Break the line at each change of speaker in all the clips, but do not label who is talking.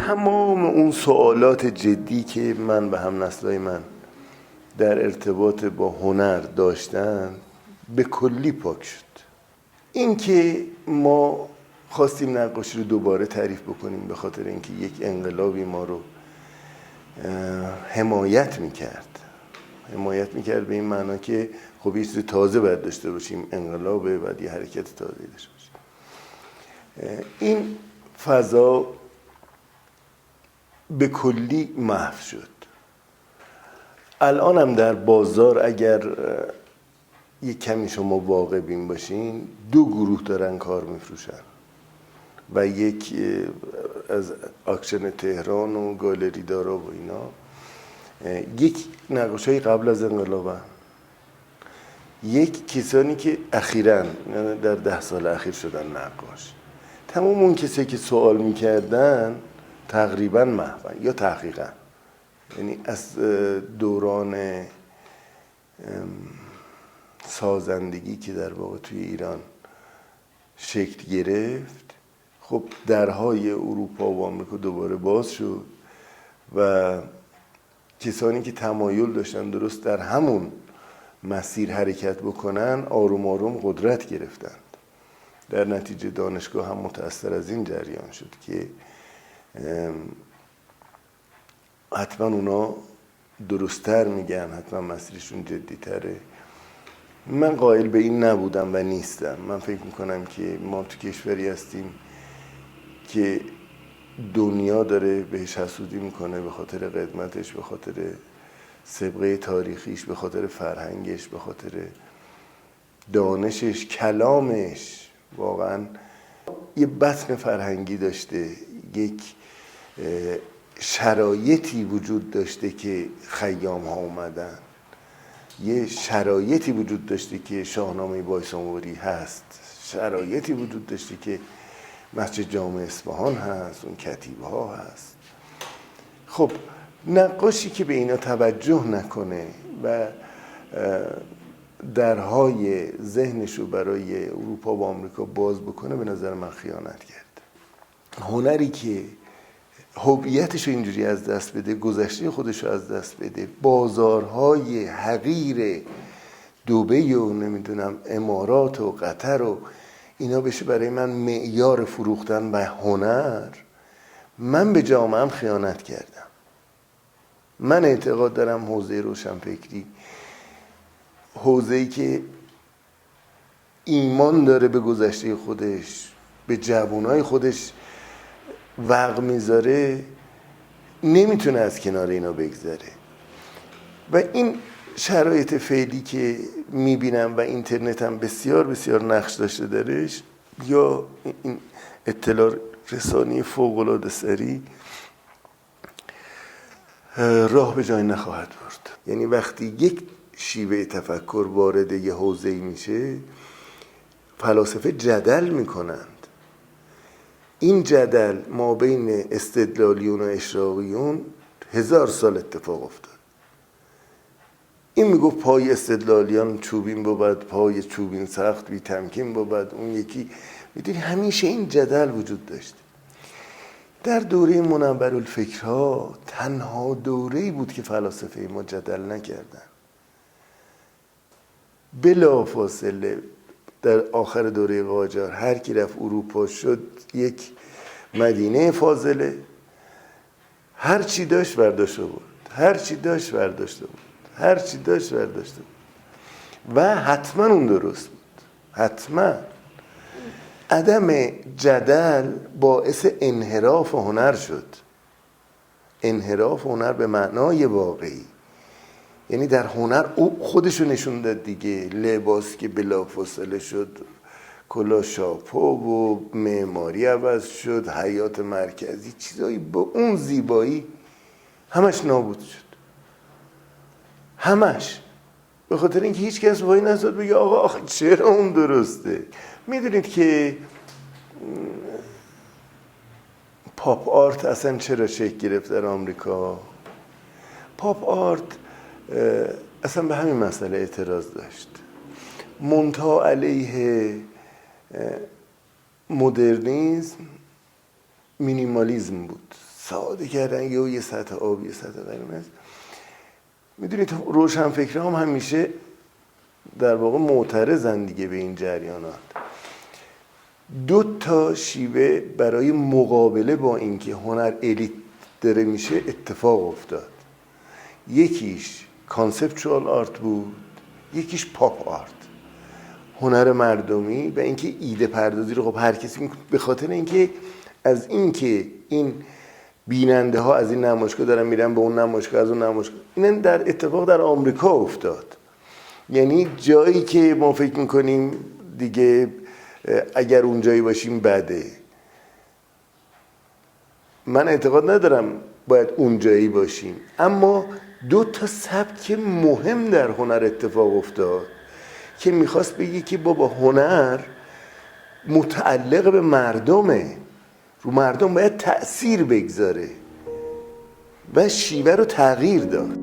تمام اون سوالات جدی که من و هم نسلای من در ارتباط با هنر داشتن به کلی پاک شد. این که ما خواستیم نقاشی رو دوباره تعریف بکنیم به خاطر اینکه یک انقلابی ما رو حمایت میکرد به این معنا که خب یه چیز تازه باید داشته باشیم، انقلابه، باید یه حرکت تازه داشته باشیم. این فضا به کلی محو شد. الان هم در بازار اگر یک کمی شما واقع بین باشین، دو گروه دارن کار میفروشن و یک از اکشن تهران و گالری دارا و اینا، یک نقاشای قبل از انقلابن، یک کسانی که اخیراً در 10 سال اخیر شدن نقاش. تمام اون کسایی که سوال میکردن تقریبا محون یا تحقیقا، یعنی از دوران سازندگی که در واقع توی ایران شکل گرفت، خب درهای اروپا و آمریکا دوباره باز شد و کسانی که تمایل داشتن درست در همون مسیر حرکت بکنن آروم آروم قدرت گرفتند. در نتیجه دانشگاه هم متأثر از این جریان شد که حتما اونا درست‌تر میگن، حتما مسیرشون جدی‌تره. من قائل به این نبودم و نیستم. من فکر میکنم که ما تو کشوری هستیم که دنیا داره بهش حسودی میکنه به خاطر قدمتش، به خاطر سابقه تاریخیش، به خاطر فرهنگش، به خاطر دانشش، کلامش. واقعا یه بطن فرهنگی داشته، یک شرایطی وجود داشته که خیام ها اومدن، یه شرایطی وجود داشته که شاهنامه بایساموری هست، شرایطی وجود داشته که مسجد جامع اصفهان هست، اون کتیبه ها هست. خب نقاشی که به اینا توجه نکنه و درهای ذهنش رو برای اروپا و آمریکا باز بکنه، به نظر من خیانت کرد. هنری که هویتش رو اینجوری از دست بده، گذشته خودش رو از دست بده، بازارهای حقیر دبی و نمیدونم امارات و قطر و اینا بشه برای من معیار فروختن و هنر، من به جامعه‌ام خیانت کردم. من اعتقاد دارم حوزه روشنفکری حوزه‌ای که ایمان داره به گذشته خودش، به جوانای خودش وقع میذاره، نمیتونه از کنار اینا بگذره. و این شرایط فعلی که میبینم و اینترنت هم بسیار بسیار نقش داشته درش، یا این اطلاع رسانی فوق‌العاده سریع راه به جای نخواهد برد. یعنی وقتی یک شیوه تفکر وارد یه حوزه‌ای میشه، فلاسفه جدل میکنند. این جدل ما بین استدلالیون و اشراقیون 1000 سال اتفاق افتاد. این میگفت پای استدلالیان چوبین بود، پای چوبین سخت بی تمکین بود. اون یکی، میدونی همیشه این جدل وجود داشت. در دوره منورالفکرها تنها دوره‌ای بود که فلاسفه ما جدل نکردن. بلافاصله در آخر دوره قاجار هر کی رفت اروپا شد یک مدینه فاضله، هر چی داشت برداشته بود، هر چی داشت برداشته بود، هر چی داشت برداشته بود. و حتما اون درست بود. حتما عدم جدل باعث انحراف هنر شد. انحراف هنر به معنای واقعی، یعنی در هنر او خودشو نشون داد دیگه. لباس که بلافاصله شد کلا شاپو و معماری عوض شد، حیات مرکزی، چیزایی با اون زیبایی همش نابود شد. همش به خاطر اینکه هیچ کس وای نستاد بگه آقا آخه چرا اون درسته. میدونید که پاپ آرت اصلا چرا شکل گرفت در آمریکا؟ پاپ آرت اصلا به همین مسئله اعتراض داشت، منتها علیه مدرنیسم، مینیمالیزم بود، ساده کردن یه سطح آب یه سطح قرمز. میدونید روشنفکرها هم همیشه در واقع معترضن دیگه به این جریانات. دو تا شیوه برای مقابله با اینکه هنر الیت داره میشه اتفاق افتاد. یکیش کانسپچوال آرت بود، یکیش پاپ آرت، هنر مردمی. و اینکه ایده پردازی رو خب هر کسی میکنه، به خاطر اینکه از اینکه این بیننده ها از این نمایشگاه دارن میرن به اون نمایشگاه، از اون نمایشگاه، این در اتفاق در آمریکا افتاد. یعنی جایی که ما فکر میکنیم دیگه اگر اونجایی باشیم بده، من اعتقاد ندارم باید اونجایی باشیم، اما دو تا سبک مهم در هنر اتفاق افتاد که میخواست بگی که بابا هنر متعلق به مردمه، رو مردم باید تأثیر بگذاره و شیوه رو تغییر داد.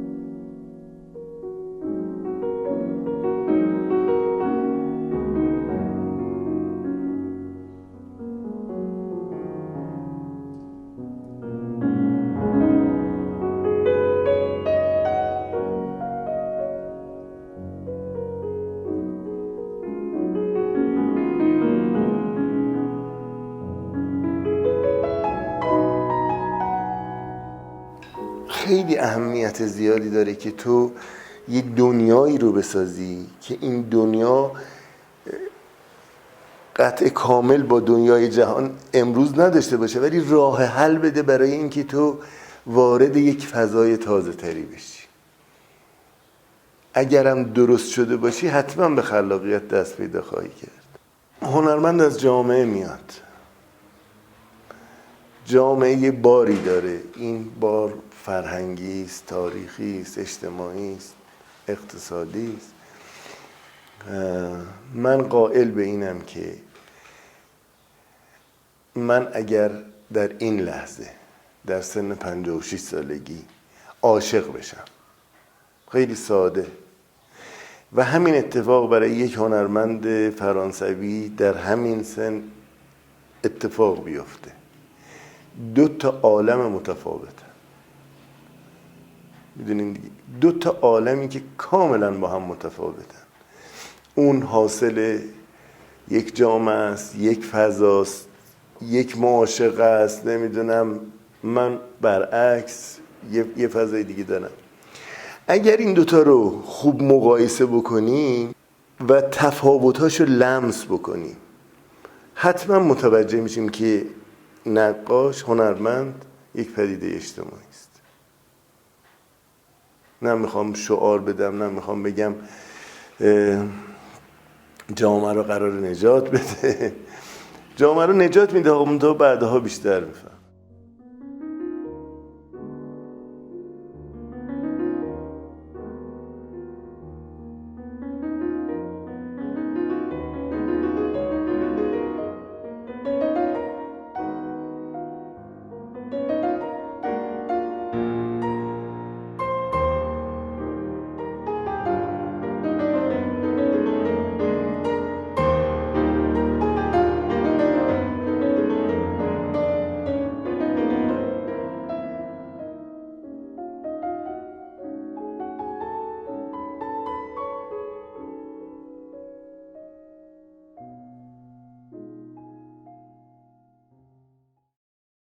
خیلی اهمیت زیادی داره که تو یه دنیایی رو بسازی که این دنیا قطع کامل با دنیای جهان امروز نداشته باشه، ولی راه حل بده برای اینکه تو وارد یک فضای تازه تری بشی. اگرم درست شده باشی حتما به خلاقیت دست پیدا خواهی کرد. هنرمند از جامعه میاد، جامعه یه باری داره، این بار فرهنگی است، تاریخی است، اجتماعی است، اقتصادی است. من قائل به اینم که من اگر در این لحظه در سن 56 سالگی عاشق بشم، خیلی ساده، و همین اتفاق برای یک هنرمند فرانسوی در همین سن اتفاق بیفته، دو تا عالم متفاوته. میدونین دیگه، دو تا عالمی که کاملا با هم متفاوتن. اون حاصل یک جامعه است، یک فضاست، یک معاشقه است، نمیدونم، من برعکس یه فضای دیگه دارم. اگر این دوتا رو خوب مقایسه بکنیم و تفاوتاشو لمس بکنیم، حتما متوجه میشیم که نقاش، هنرمند یک پدیده اجتماعی است. نه میخوام شعار بدم، نه میخوام بگم جامعه رو قرار نجات بده. جامعه رو نجات میده، اما بعدها بیشتر میفهم.